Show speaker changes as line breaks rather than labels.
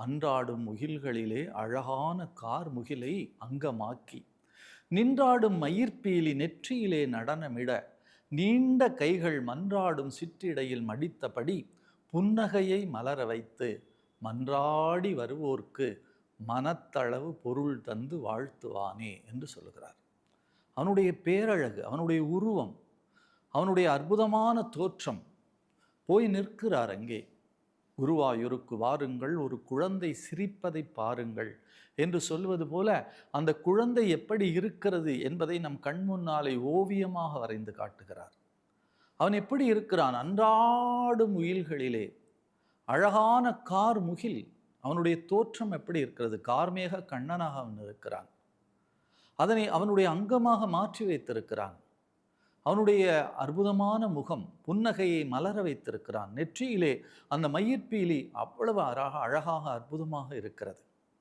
அன்றாடும் முகில்களிலே அழகான கார் முகிலை அங்கமாக்கி, நின்றாடும் மயிர்பீலி நெற்றியிலே நடனமிட, நீண்ட கைகள் மன்றாடும் சிற்றிடையில் மடித்தபடி புன்னகையை மலர வைத்து மன்றாடி வருவோர்க்கு மனத்தளவு பொருள் தந்து வாழ்த்துவானே என்று சொல்லுகிறார். அவனுடைய பேரழகு, அவனுடைய உருவம், அவனுடைய அற்புதமான தோற்றம் போய் நிற்கிறார் அங்கே. குருவாயூருக்கு வாருங்கள், ஒரு குழந்தை சிரிப்பதை பாருங்கள் என்று சொல்வது போல அந்த குழந்தை எப்படி இருக்கிறது என்பதை நம் கண் முன்னாலே ஓவியமாக வரைந்து காட்டுகிறார். அவன் எப்படி இருக்கிறான்? அன்றாடும் முகில்களிலே அழகான கார் முகில். அவனுடைய தோற்றம் எப்படி இருக்கிறது? கார்மேக கண்ணனாக அவன் இருக்கிறான். அதனை அவனுடைய அங்கமாக மாற்றி வைத்திருக்கிறான். அவனுடைய அற்புதமான முகம் புன்னகையை மலர வைத்திருக்கிறான். நெற்றியிலே அந்த மயிர்பீலி அவ்வளவு அழகாக அற்புதமாக இருக்கிறது.